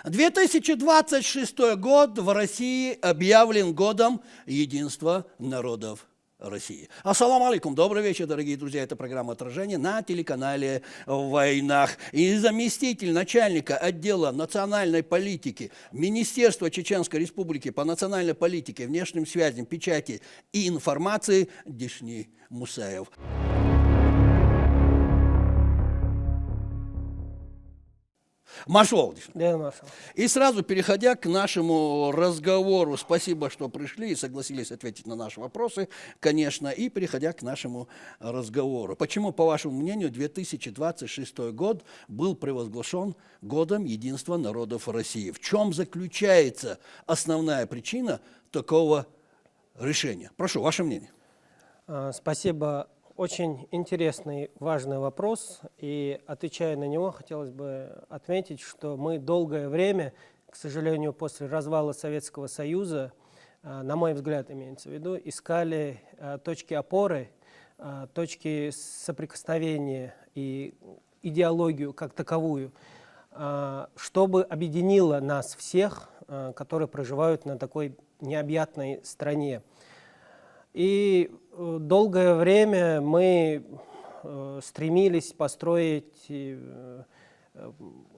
2026 год в России объявлен годом единства народов России. Ассаламу алейкум. Добрый вечер, дорогие друзья. Это программа «Отражение» на телеканале «В войнах». И заместитель начальника отдела национальной политики Министерства Чеченской Республики по национальной политике, внешним связям, печати и информации Дишни Мусаев. Машол. Да, Машол. И сразу переходя к нашему разговору, спасибо, что пришли и согласились ответить на наши вопросы, конечно, и переходя к нашему разговору. Почему, по вашему мнению, 2026 год был провозглашен годом единства народов России? В чем заключается основная причина такого решения? Прошу, ваше мнение. Спасибо. Очень интересный, важный вопрос, и отвечая на него, хотелось бы отметить, что мы долгое время, к сожалению, после развала Советского Союза, на мой взгляд, имеется в виду, искали точки опоры, точки соприкосновения и идеологию как таковую, чтобы объединило нас всех, которые проживают на такой необъятной стране. И долгое время мы стремились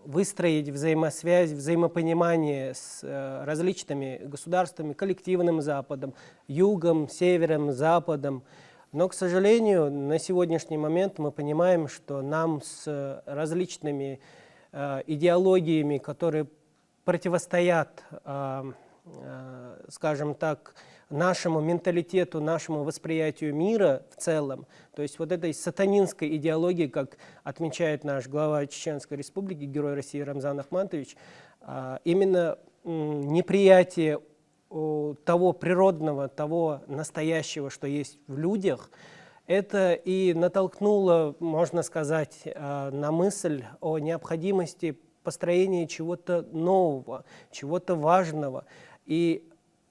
выстроить взаимосвязь, взаимопонимание с различными государствами, коллективным Западом, Югом, Севером, Западом. Но, к сожалению, на сегодняшний момент мы понимаем, что нам с различными идеологиями, которые противостоят, скажем так, нашему менталитету, нашему восприятию мира в целом, то есть вот этой сатанинской идеологии, как отмечает наш глава Чеченской Республики, герой России Рамзан Ахматович, именно неприятие того природного, того настоящего, что есть в людях, это и натолкнуло, можно сказать, на мысль о необходимости построения чего-то нового, чего-то важного. И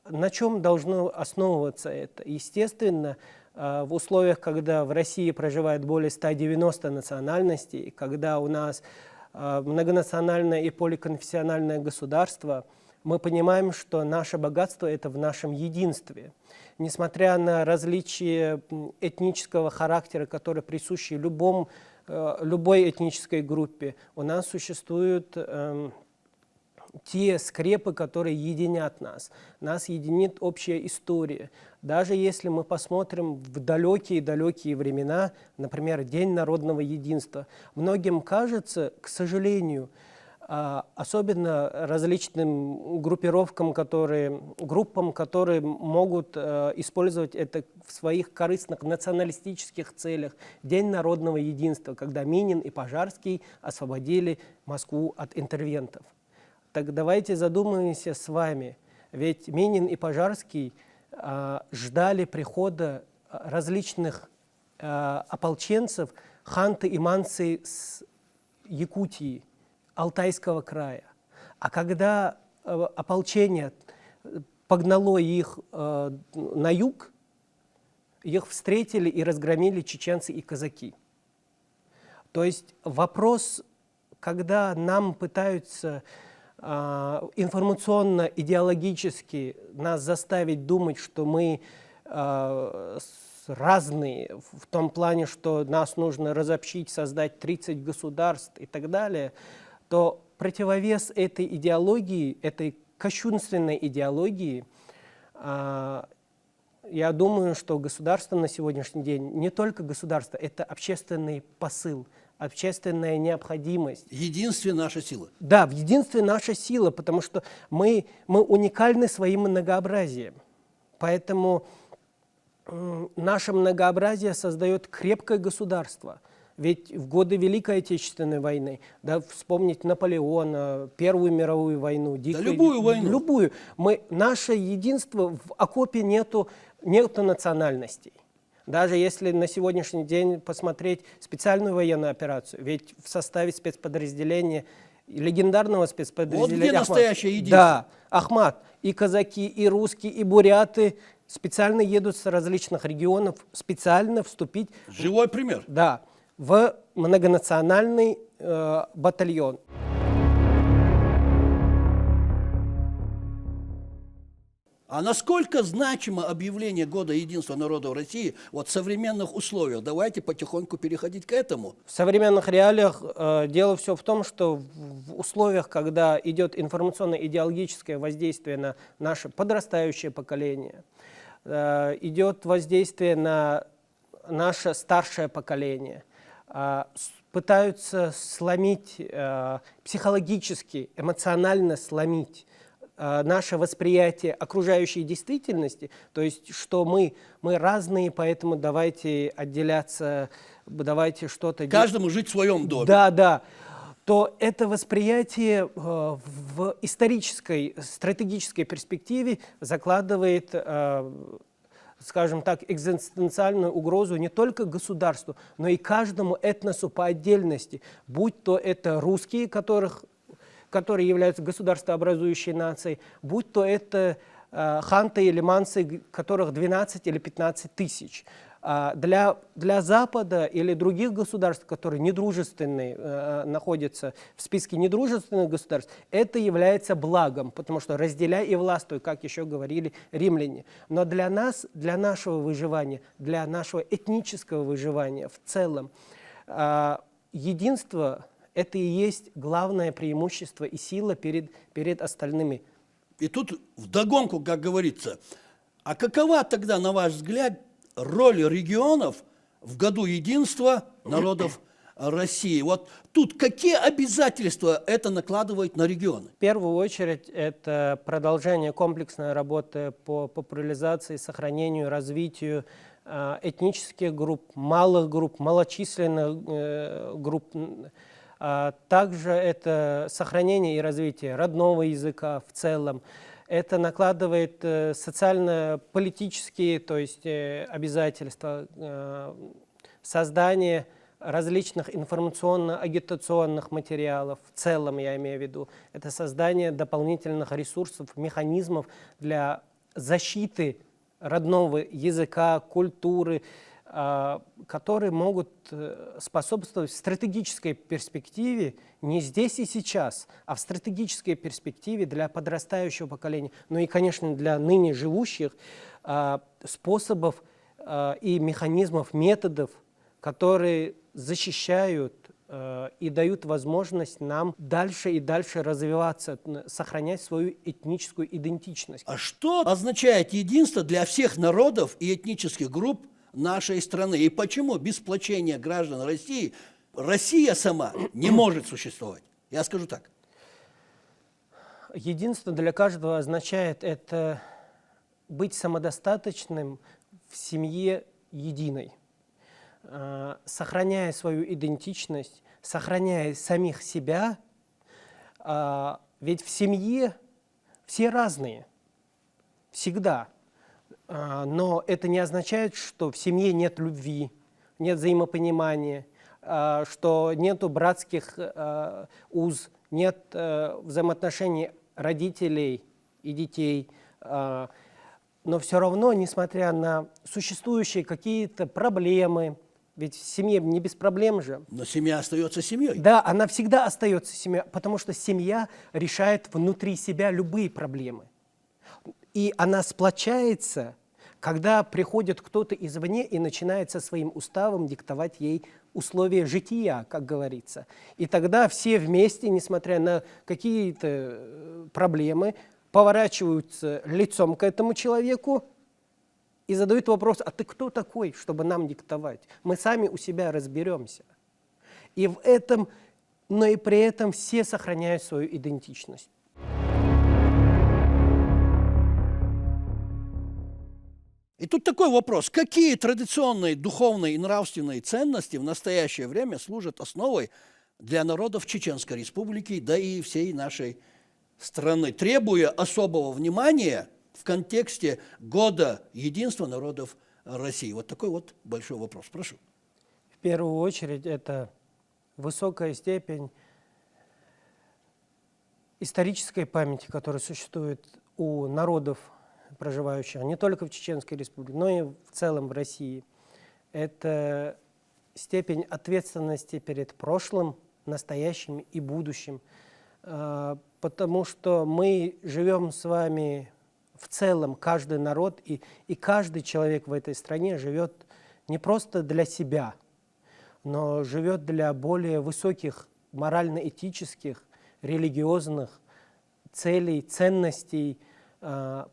на чем должно основываться это? Естественно, в условиях, когда в России проживает более 190 национальностей, когда у нас многонациональное и поликонфессиональное государство, мы понимаем, что наше богатство – это в нашем единстве. Несмотря на различия этнического характера, которые присущи любой этнической группе, у нас существуют те скрепы, которые единят нас. Нас единит общая история. Даже если мы посмотрим в далекие-далекие времена, например, День народного единства, многим кажется, к сожалению, особенно различным группам, которые могут использовать это в своих корыстных националистических целях. День народного единства, когда Минин и Пожарский освободили Москву от интервентов. Так давайте задумаемся с вами, ведь Минин и Пожарский ждали прихода различных ополченцев, ханты и манцы с Якутии, Алтайского края. А когда ополчение погнало их на юг, их встретили и разгромили чеченцы и казаки. То есть вопрос, когда нам пытаются информационно-идеологически нас заставить думать, что мы разные, в том плане, что нас нужно разобщить, создать 30 государств и так далее, то противовес этой идеологии, этой кощунственной идеологии, я думаю, что государство на сегодняшний день, не только государство, это общественный посыл, общественная необходимость. В единстве наша сила. Да, в единстве наша сила, потому что мы уникальны своим многообразием. Поэтому наше многообразие создает крепкое государство. Ведь в годы Великой Отечественной войны, да, вспомнить Наполеона, Первую мировую войну, любую войну. Любую. Наше единство, в окопе нету национальностей. Даже если на сегодняшний день посмотреть специальную военную операцию, ведь в составе спецподразделения, легендарного спецподразделения... Вот где настоящее единство. Да, Ахмат, и казаки, и русские, и буряты специально едут с различных регионов, специально вступить... Живой пример. Да, в многонациональный батальон. А насколько значимо объявление Года единства народов России вот в современных условиях? Давайте потихоньку переходить к этому. В современных реалиях дело все в том, что в условиях, когда идет информационно-идеологическое воздействие на наше подрастающее поколение, идет воздействие на наше старшее поколение, пытаются сломить, психологически, эмоционально сломить наше восприятие окружающей действительности, то есть, что мы разные, поэтому давайте отделяться, давайте что-то... Каждому жить в своем доме. Да, да. То это восприятие в исторической, стратегической перспективе закладывает, скажем так, экзистенциальную угрозу не только государству, но и каждому этносу по отдельности, будь то это русские, которые являются государствообразующей нацией, будь то это ханты или мансы, которых 12 или 15 тысяч. Для Запада или других государств, которые недружественные, находятся в списке недружественных государств, это является благом, потому что разделяй и властвуй, как еще говорили римляне. Но для нас, для нашего выживания, для нашего этнического выживания в целом, единство — это и есть главное преимущество и сила перед остальными. И тут вдогонку, как говорится, а какова тогда, на ваш взгляд, роль регионов в Году единства народов России? Вот тут какие обязательства это накладывает на регионы? В первую очередь, это продолжение комплексной работы по популяризации, сохранению, развитию этнических групп, малых групп, малочисленных групп. Также это сохранение и развитие родного языка в целом. Это накладывает социально-политические, то есть обязательства, создание различных информационно-агитационных материалов, в целом я имею в виду. Это создание дополнительных ресурсов, механизмов для защиты родного языка, культуры, которые могут способствовать в стратегической перспективе не здесь и сейчас, а в стратегической перспективе для подрастающего поколения, ну и, конечно, для ныне живущих способов и механизмов, методов, которые защищают и дают возможность нам дальше и дальше развиваться, сохранять свою этническую идентичность. А что означает единство для всех народов и этнических групп нашей страны? И почему без сплочения граждан России Россия сама не может существовать? Я скажу так. Единство для каждого означает это быть самодостаточным в семье единой, сохраняя свою идентичность, сохраняя самих себя. Ведь в семье все разные, всегда. Но это не означает, что в семье нет любви, нет взаимопонимания, что нету братских уз, нет взаимоотношений родителей и детей. Но все равно, несмотря на существующие какие-то проблемы, ведь в семье не без проблем же. Но семья остается семьей. Да, она всегда остается семьей, потому что семья решает внутри себя любые проблемы. И она сплочается, когда приходит кто-то извне и начинает со своим уставом диктовать ей условия жития, как говорится. И тогда все вместе, несмотря на какие-то проблемы, поворачиваются лицом к этому человеку и задают вопрос: а ты кто такой, чтобы нам диктовать? Мы сами у себя разберемся. И в этом, но и при этом все сохраняют свою идентичность. И тут такой вопрос. Какие традиционные духовные и нравственные ценности в настоящее время служат основой для народов Чеченской Республики, да и всей нашей страны, требуя особого внимания в контексте Года единства народов России? Вот такой вот большой вопрос. Прошу. В первую очередь, это высокая степень исторической памяти, которая существует у народов, проживающих не только в Чеченской Республике, но и в целом в России. Это степень ответственности перед прошлым, настоящим и будущим. Потому что мы живем с вами в целом каждый народ и каждый человек в этой стране живет не просто для себя, но живет для более высоких морально-этических, религиозных целей, ценностей,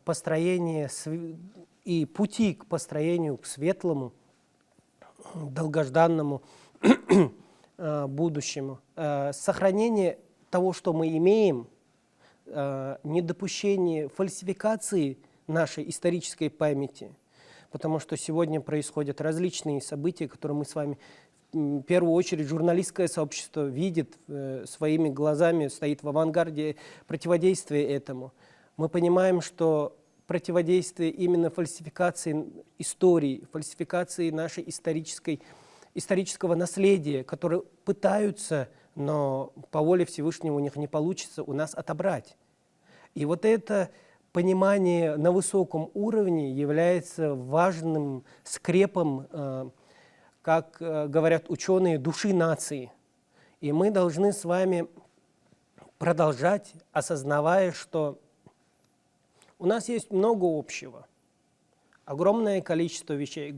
построения и пути к построению к светлому, долгожданному будущему. Сохранение того, что мы имеем, недопущение фальсификации нашей исторической памяти, потому что сегодня происходят различные события, которые мы с вами, в первую очередь, журналистское сообщество видит своими глазами, стоит в авангарде противодействия этому. Мы понимаем, что противодействие именно фальсификации истории, фальсификации нашей исторического наследия, которые пытаются, но по воле Всевышнего у них не получится, у нас отобрать. И вот это понимание на высоком уровне является важным скрепом, как говорят ученые, души нации. И мы должны с вами продолжать, осознавая, что у нас есть много общего, огромное количество вещей.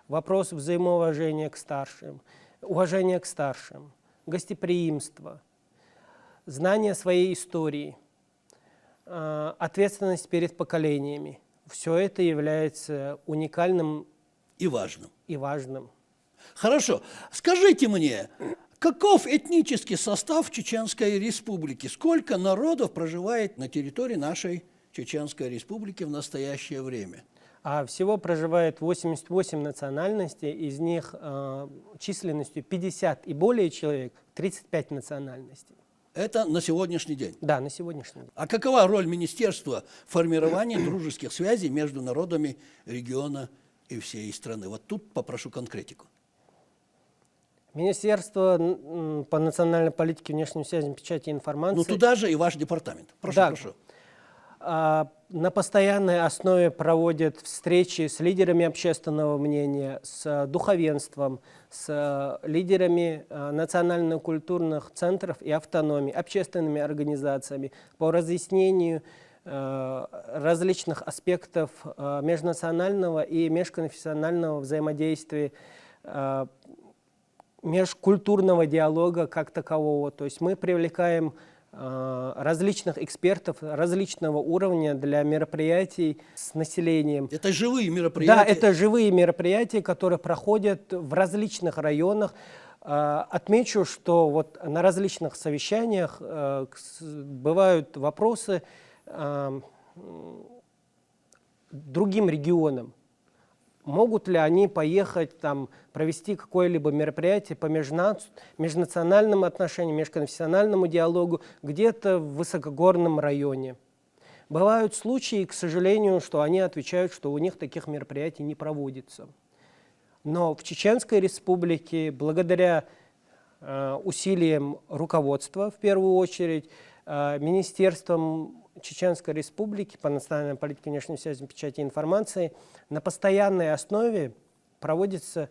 Вопрос взаимоуважения к старшим, уважение к старшим, гостеприимство, знание своей истории, ответственность перед поколениями. Все это является уникальным И важным. и важным. Хорошо. Скажите мне, каков этнический состав Чеченской Республики? Сколько народов проживает на территории нашей Чеченской Республики в настоящее время? А всего проживает 88 национальностей, из них численностью 50 и более человек, 35 национальностей. Это на сегодняшний день. Да, на сегодняшний день. А какова роль министерства в формировании дружеских связей между народами региона и всей страны? Вот тут попрошу конкретику. Министерство по национальной политике, внешним связям, печати и информации. Ну туда же и ваш департамент. Прошу, Да. прошу. На постоянной основе проводят встречи с лидерами общественного мнения, с духовенством, с лидерами национально-культурных центров и автономий, общественными организациями по разъяснению различных аспектов межнационального и межконфессионального взаимодействия, межкультурного диалога как такового. То есть мы привлекаем различных экспертов различного уровня для мероприятий с населением. Это живые мероприятия? Да, это живые мероприятия, которые проходят в различных районах. Отмечу, что вот на различных совещаниях бывают вопросы другим регионам. Могут ли они поехать, там, провести какое-либо мероприятие по межнациональным отношениям, межконфессиональному диалогу где-то в высокогорном районе? Бывают случаи, к сожалению, что они отвечают, что у них таких мероприятий не проводится. Но в Чеченской Республике, благодаря усилиям руководства, в первую очередь, министерством Чеченской Республики по национальной политике, внешним связям, печати и информации на постоянной основе проводится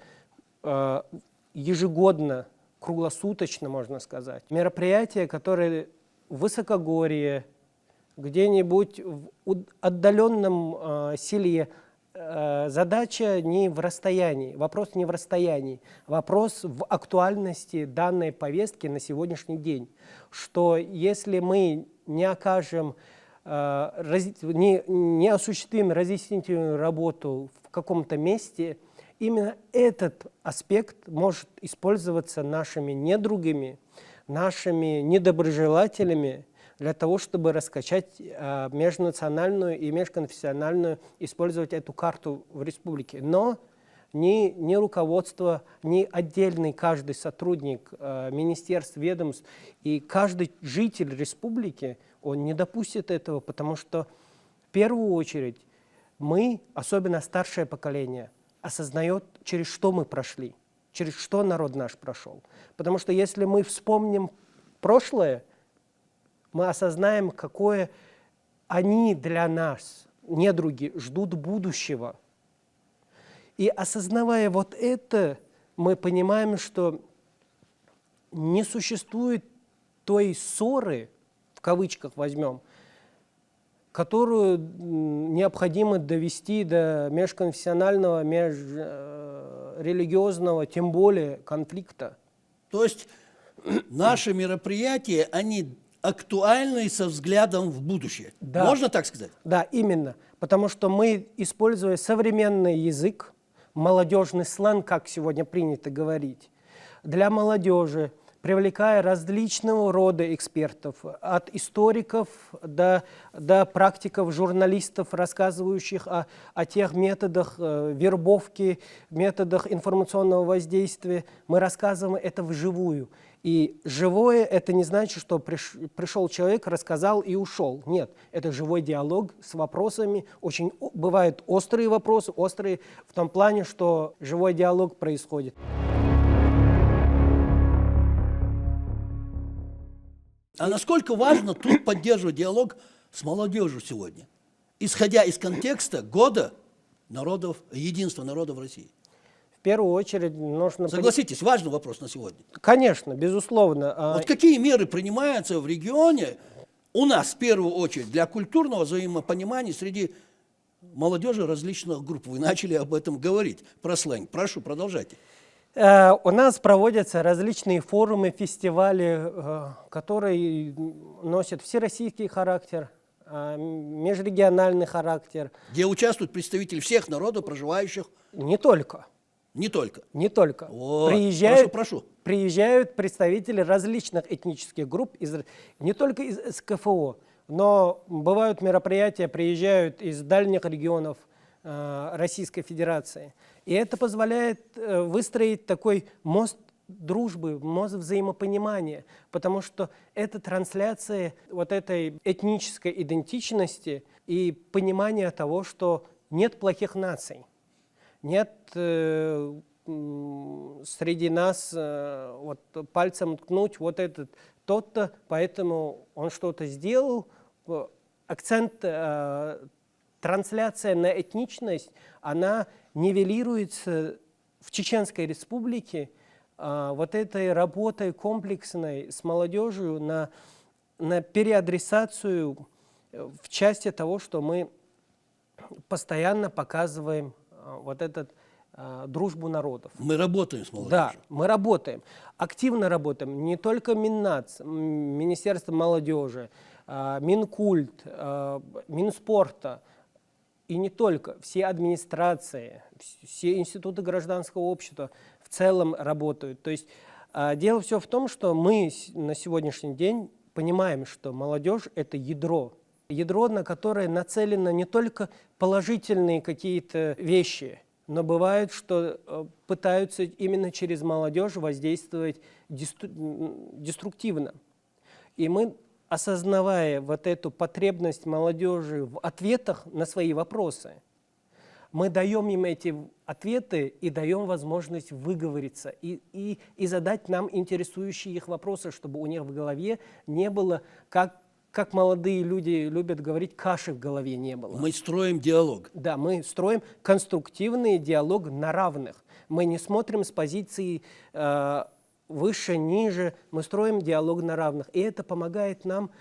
ежегодно, круглосуточно, можно сказать, мероприятия, которые в высокогорье, где-нибудь в отдаленном селе. Задача не в расстоянии, вопрос не в расстоянии, вопрос в актуальности данной повестки на сегодняшний день. Что если мы не окажем, не осуществим разъяснительную работу в каком-то месте, именно этот аспект может использоваться нашими недругами, нашими недоброжелателями для того, чтобы раскачать межнациональную и межконфессиональную, использовать эту карту в республике. Но ни руководство, ни отдельный каждый сотрудник министерств, ведомств и каждый житель республики, он не допустит этого, потому что в первую очередь мы, особенно старшее поколение, осознает, через что мы прошли, через что народ наш прошел. Потому что если мы вспомним прошлое, мы осознаем, какое они для нас, недруги, ждут будущего. И осознавая вот это, мы понимаем, что не существует той ссоры, в кавычках возьмем, которую необходимо довести до межконфессионального, межрелигиозного, тем более конфликта. То есть наши мероприятия, они актуальны со взглядом в будущее. Да. Можно так сказать? Да, именно. Потому что мы, используя современный язык, молодежный сленг, как сегодня принято говорить, для молодежи, привлекая различного рода экспертов, от историков до практиков, журналистов, рассказывающих о тех методах вербовки, методах информационного воздействия. Мы рассказываем это вживую. И живое — это не значит, что пришел человек, рассказал и ушел. Нет, это живой диалог с вопросами. Очень бывают острые вопросы, острые в том плане, что живой диалог происходит. А насколько важно тут поддерживать диалог с молодежью сегодня, исходя из контекста года народов, единства народов России? В первую очередь нужно... Согласитесь, важный вопрос на сегодня. Конечно, безусловно. Вот какие меры принимаются в регионе, у нас в первую очередь, для культурного взаимопонимания среди молодежи различных групп? Вы начали об этом говорить, про сленг. Прошу, продолжайте. У нас проводятся различные форумы, фестивали, которые носят всероссийский характер, межрегиональный характер. Где участвуют представители всех народов, проживающих? Не только. Не только. Не только. Вот. Прошу. Приезжают представители различных этнических групп, не только из КФО, но бывают мероприятия, приезжают из дальних регионов Российской Федерации. И это позволяет выстроить такой мост дружбы, мост взаимопонимания, потому что это трансляция вот этой этнической идентичности и понимания того, что нет плохих наций, нет среди нас вот, пальцем ткнуть вот этот тот-то, поэтому он что-то сделал. Акцент, трансляция на этничность, она нивелируется в Чеченской Республике вот этой работой комплексной с молодежью на переадресацию в части того, что мы постоянно показываем вот эту дружбу народов. Мы работаем с молодежью. Да, мы работаем. Активно работаем. Не только Миннац, Министерство молодежи, Минкульт, Минспорта, и не только. Все администрации, все институты гражданского общества в целом работают. То есть дело все в том, что мы на сегодняшний день понимаем, что молодежь – это ядро. Ядро, на которое нацелено не только положительные какие-то вещи, но бывает, что пытаются именно через молодежь воздействовать деструктивно. И мы, осознавая вот эту потребность молодежи в ответах на свои вопросы, мы даем им эти ответы и даем возможность выговориться и задать нам интересующие их вопросы, чтобы у них в голове не было, как молодые люди любят говорить, каши в голове не было. Мы строим диалог. Да, мы строим конструктивный диалог на равных. Мы не смотрим с позиции выше, ниже, мы строим диалог на равных. И это помогает нам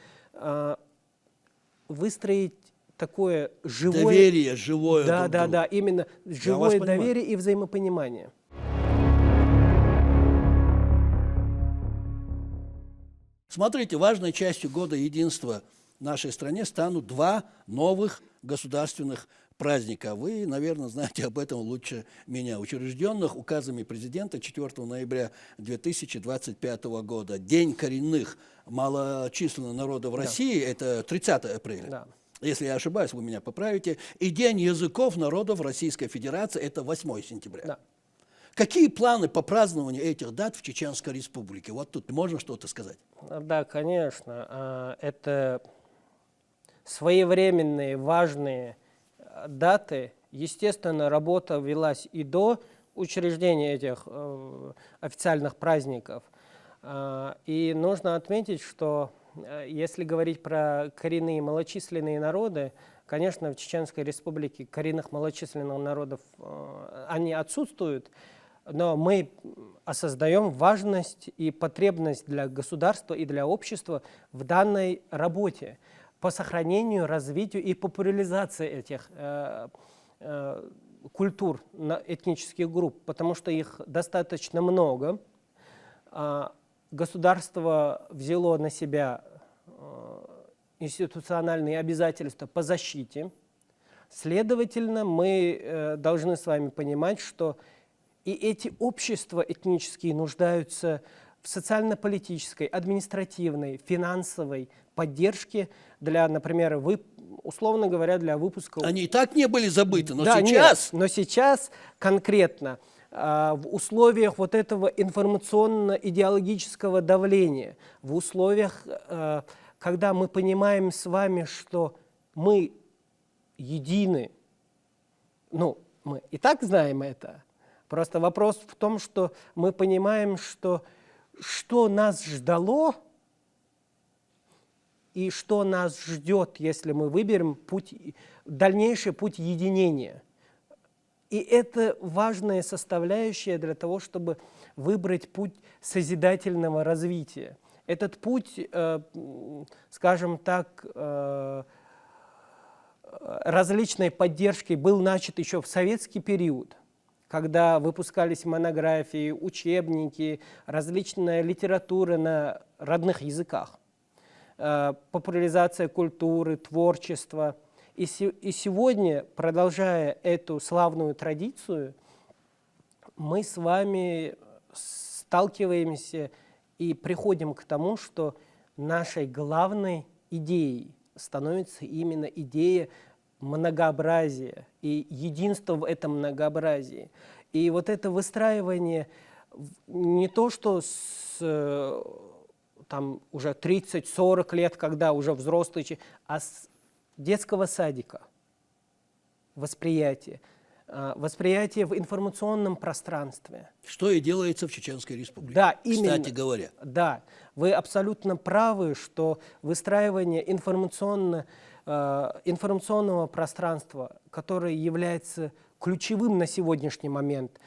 выстроить такое живое... Доверие, живое. Да, именно живое доверие и взаимопонимание. Смотрите, важной частью года единства в нашей стране станут два новых государственных праздника. Вы, наверное, знаете об этом лучше меня. Учрежденных указами президента 4 ноября 2025 года. День коренных малочисленных народов России, это 30 апреля. Да. Если я ошибаюсь, вы меня поправите. И День языков народов Российской Федерации, это 8 сентября. Да. Какие планы по празднованию этих дат в Чеченской Республике? Вот тут можно что-то сказать? Да, конечно. Это своевременные, важные даты. Естественно, работа велась и до учреждения этих официальных праздников. И нужно отметить, что если говорить про коренные малочисленные народы, конечно, в Чеченской Республике коренных малочисленных народов они отсутствуют, но мы осознаем важность и потребность для государства и для общества в данной работе. по сохранению, развитию и популяризации этих культур, этнических групп, потому что их достаточно много. Государство взяло на себя институциональные обязательства по защите. Следовательно, мы должны с вами понимать, что и эти общества этнические нуждаются в социально-политической, административной, финансовой поддержке для, например, условно говоря, для выпуска... Они и так не были забыты, но Да, сейчас... нет, но сейчас конкретно в условиях вот этого информационно-идеологического давления, в условиях, когда мы понимаем с вами, что мы едины, ну, мы и так знаем это, просто вопрос в том, что мы понимаем, что нас ждало и что нас ждет, если мы выберем дальнейший путь единения. И это важная составляющая для того, чтобы выбрать путь созидательного развития. Этот путь, скажем так, различной поддержки был начат еще в советский период, когда выпускались монографии, учебники, различная литература на родных языках, популяризация культуры, творчества. И сегодня, продолжая эту славную традицию, мы с вами сталкиваемся и приходим к тому, что нашей главной идеей становится именно идея многообразия и единства в этом многообразии. И вот это выстраивание не то, что там уже 30-40 лет, когда уже взрослые, а с детского садика восприятие в информационном пространстве. Что и делается в Чеченской Республике, Да, именно. кстати говоря. Да, вы абсолютно правы, что выстраивание информационного пространства, которое является ключевым на сегодняшний момент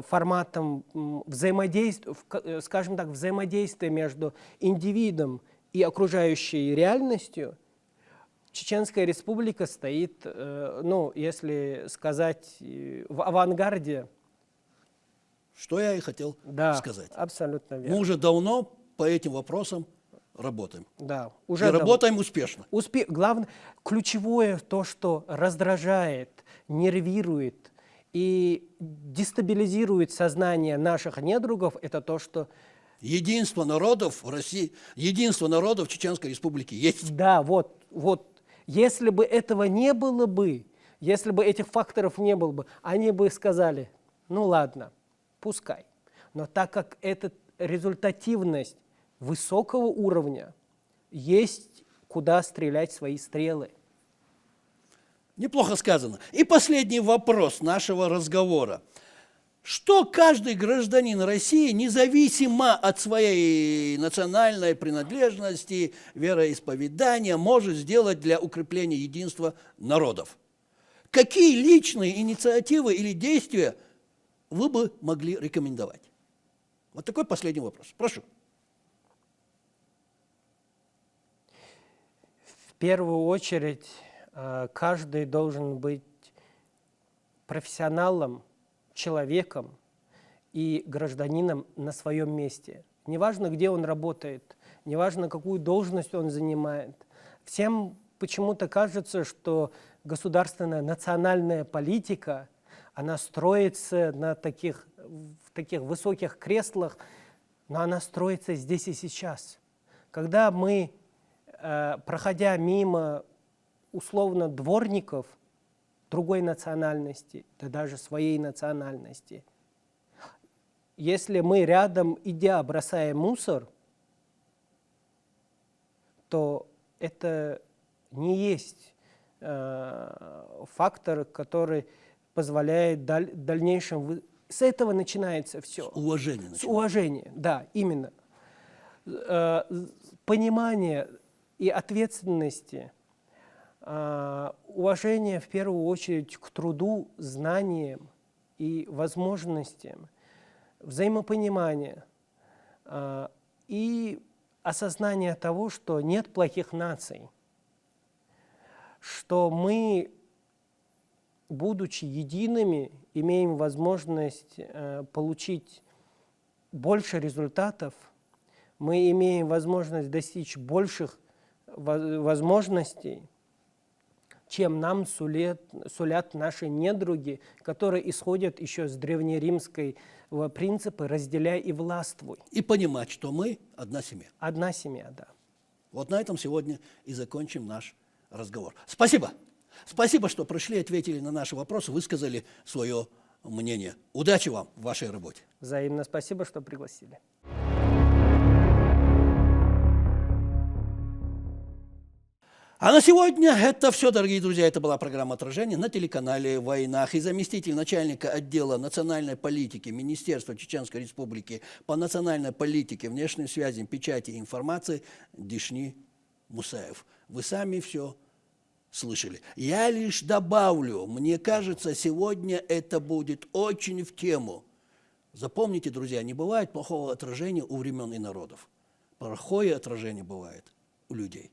форматом взаимодействия, скажем так, взаимодействия между индивидом и окружающей реальностью, Чеченская Республика стоит, ну, если сказать, в авангарде. Что я и хотел сказать. Абсолютно верно. Мы уже давно по этим вопросам работаем. Да, уже работаем успешно. Главное, ключевое то, что раздражает, нервирует и дестабилизирует сознание наших недругов, это то, что единство народов в России, единство народов Чеченской Республики есть. Да, вот. Если бы этого не было бы, если бы этих факторов не было бы, они бы сказали, ну ладно, пускай. Но так как эта результативность высокого уровня, есть куда стрелять свои стрелы. Неплохо сказано. И последний вопрос нашего разговора. Что каждый гражданин России, независимо от своей национальной принадлежности, вероисповедания, может сделать для укрепления единства народов? Какие личные инициативы или действия вы бы могли рекомендовать? Вот такой последний вопрос. Прошу. В первую очередь, каждый должен быть профессионалом, человеком и гражданином на своем месте. Неважно, где он работает, неважно, какую должность он занимает. Всем почему-то кажется, что государственная национальная политика, она строится в таких высоких креслах, но она строится здесь и сейчас. Когда мы, проходя мимо условно дворников другой национальности, да даже своей национальности, если мы рядом, идя, бросаем мусор, то это не есть фактор, который позволяет дальнейшем... С этого начинается все. С уважения. С уважения, да, именно. Понимание и ответственности, уважение в первую очередь к труду, знаниям и возможностям, взаимопонимание и осознание того, что нет плохих наций. что мы, будучи едиными, имеем возможность получить больше результатов, мы имеем возможность достичь больших возможностей, чем нам сулят наши недруги, которые исходят еще с древнеримской принципа «разделяй и властвуй». И понимать, что мы одна семья. Одна семья, да. Вот на этом сегодня и закончим наш разговор. Спасибо. Спасибо, что пришли, ответили на наши вопросы, высказали свое мнение. Удачи вам в вашей работе. Взаимно спасибо, что пригласили. А на сегодня это все, дорогие друзья. Это была программа «Отражение» на телеканале «Войнах». И заместитель начальника отдела национальной политики Министерства Чеченской Республики по национальной политике, внешним связям, печати и информации Дишни Мусаев. Вы сами все слышали. Я лишь добавлю, мне кажется, сегодня это будет очень в тему. Запомните, друзья, не бывает плохого отражения у времен и народов. Плохое отражение бывает у людей.